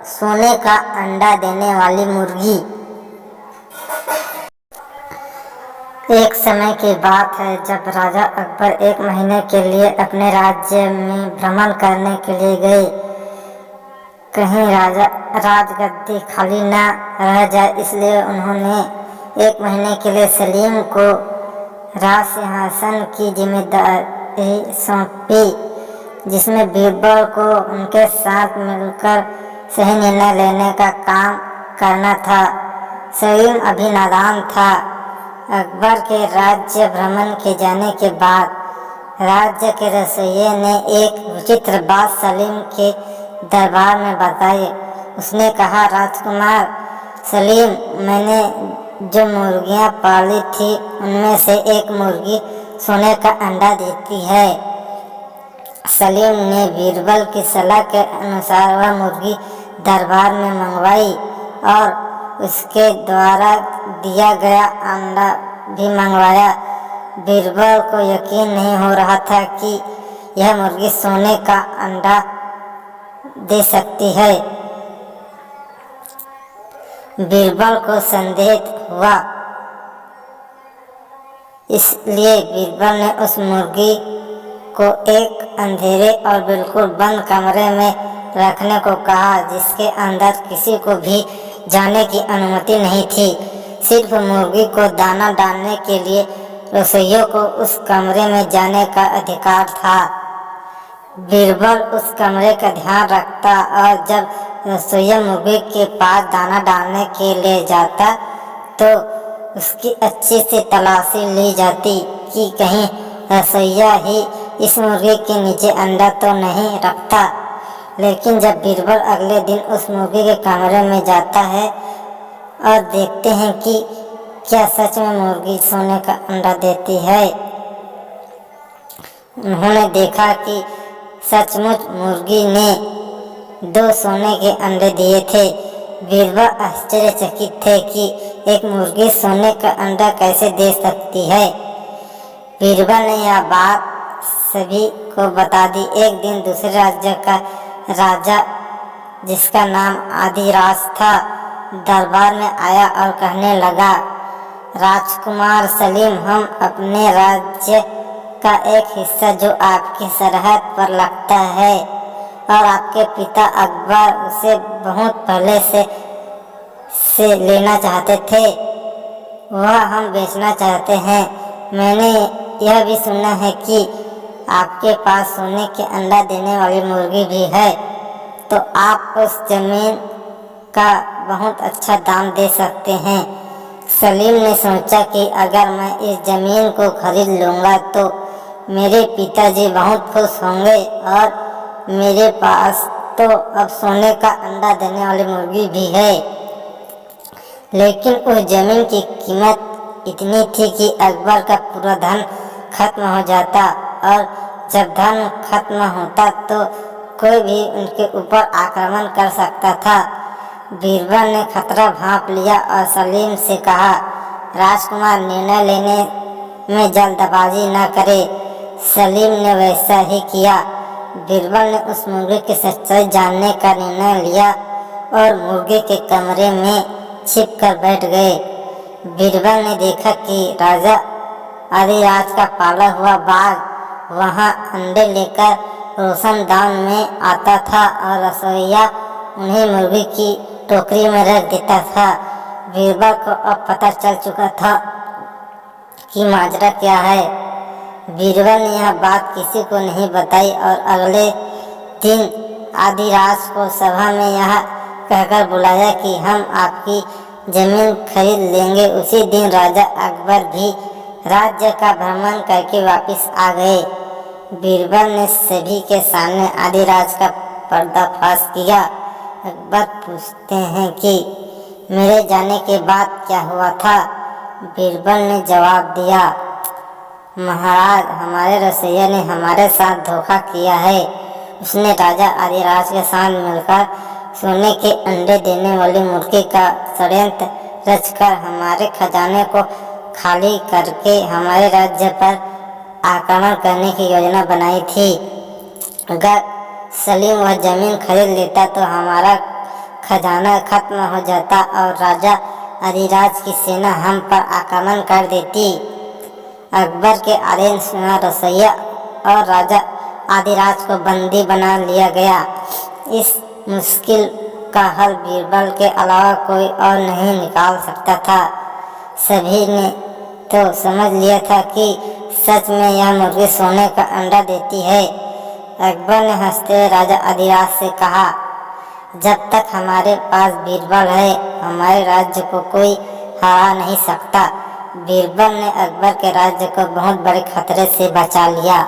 सोने का अंडा देने वाली मुर्गी। एक समय की बात है जब राजा अकबर एक महीने के लिए अपने राज्य में भ्रमण करने के लिए गए। कहीं राजगद्दी खाली न रह जाए, इसलिए उन्होंने एक महीने के लिए सलीम को राज सिंहासन की जिम्मेदारी सौंपी, जिसमें बीरबल को उनके साथ मिलकर सही निर्णय लेने का काम करना था। सलीम अभी नादान था। अकबर के राज्य भ्रमण के जाने के बाद राज्य के रसोइये ने एक विचित्र बात सलीम के दरबार में बताई। उसने कहा, राजकुमार सलीम, मैंने जो मुर्गियां पाली थी उनमें से एक मुर्गी सोने का अंडा देती है। सलीम ने बीरबल की सलाह के अनुसार वह मुर्गी दरबार में मंगवाई और उसके द्वारा दिया गया अंडा भी मंगवाया। बीरबल को यकीन नहीं हो रहा था कि यह मुर्गी सोने का अंडा दे सकती है। बीरबल को संदेह हुआ, इसलिए बीरबल ने उस मुर्गी को एक अंधेरे और बिल्कुल बंद कमरे में रखने को कहा, जिसके अंदर किसी को भी जाने की अनुमति नहीं थी। सिर्फ मुर्गी को दाना डालने के लिए रसोइयों को उस कमरे में जाने का अधिकार था। बीरबल उस कमरे का ध्यान रखता और जब रसोइया मुर्गी के पास दाना डालने के लिए जाता तो उसकी अच्छी से तलाशी ली जाती कि कहीं रसोइया ही इस मुर्गी के नीचे अंडा तो नहीं रखता। लेकिन जब बीरबल अगले दिन उस मुर्गी के कमरे में जाता है और देखते हैं कि क्या सच में मुर्गी सोने का अंडा देती है, उन्होंने देखा कि सचमुच मुर्गी ने 2 सोने के अंडे दिए थे। बीरबल आश्चर्यचकित थे कि एक मुर्गी सोने का अंडा कैसे दे सकती है। बीरबल ने यह बात सभी को बता दी। एक दिन दूसरे राज्य का राजा, जिसका नाम आदिराज था, दरबार में आया और कहने लगा, राजकुमार सलीम, हम अपने राज्य का एक हिस्सा जो आपकी सरहद पर लगता है और आपके पिता अकबर उसे बहुत पहले से लेना चाहते थे, वह हम बेचना चाहते हैं। मैंने यह भी सुना है कि आपके पास सोने के अंडा देने वाली मुर्गी भी है, तो आप उस जमीन का बहुत अच्छा दाम दे सकते हैं। सलीम ने सोचा कि अगर मैं इस जमीन को खरीद लूँगा तो मेरे पिताजी बहुत खुश होंगे और मेरे पास तो अब सोने का अंडा देने वाली मुर्गी भी है। लेकिन उस जमीन की कीमत इतनी थी कि अकबर का पूरा धन खत्म हो जाता और जब धन खत्म होता तो कोई भी उनके ऊपर आक्रमण कर सकता था। बीरबल ने खतरा भांप लिया और सलीम से कहा, राजकुमार, निर्णय लेने में जल्दबाजी न करे। सलीम ने वैसा ही किया। बीरबल ने उस मुर्गी की सच्चाई जानने का निर्णय लिया और मुर्गी के कमरे में छिप कर बैठ गए। बीरबल ने देखा कि राजा आदिराज का पाला हुआ बाघ वहां अंडे लेकर रोशनदान में आता था और रसोइया उन्हें मुर्गी की टोकरी में रख देता था। बीरबल को अब पता चल चुका था कि माजरा क्या है। बीरबल ने यह बात किसी को नहीं बताई और अगले दिन आदिराज को सभा में यह कहकर बुलाया कि हम आपकी जमीन खरीद लेंगे। उसी दिन राजा अकबर भी राज्य का भ्रमण करके वापस आ गए। बीरबल ने सभी के सामने आदिराज का पर्दाफाश किया। अकबर पूछते हैं कि मेरे जाने के बाद क्या हुआ था। बीरबल ने जवाब दिया, महाराज, हमारे रसोइया ने हमारे साथ धोखा किया है। उसने राजा आदिराज के साथ मिलकर सोने के अंडे देने वाली मुर्गी का षड्यंत्र रचकर हमारे खजाने को खाली करके हमारे राज्य पर आक्रमण करने की योजना बनाई थी। अगर सलीम वह जमीन खरीद लेता तो हमारा खजाना खत्म हो जाता और राजा अधिराज की सेना हम पर आक्रमण कर देती। अकबर के आदेश सुना रसोइया और राजा आदिराज को बंदी बना लिया गया। इस मुश्किल का हल बीरबल के अलावा कोई और नहीं निकाल सकता था। सभी ने तो समझ लिया था कि सच में यह मुर्गी सोने का अंडा देती है। अकबर ने हंसते हुए राजा अधिराज से कहा, जब तक हमारे पास बीरबल है हमारे राज्य को कोई हरा नहीं सकता। बीरबल ने अकबर के राज्य को बहुत बड़े खतरे से बचा लिया।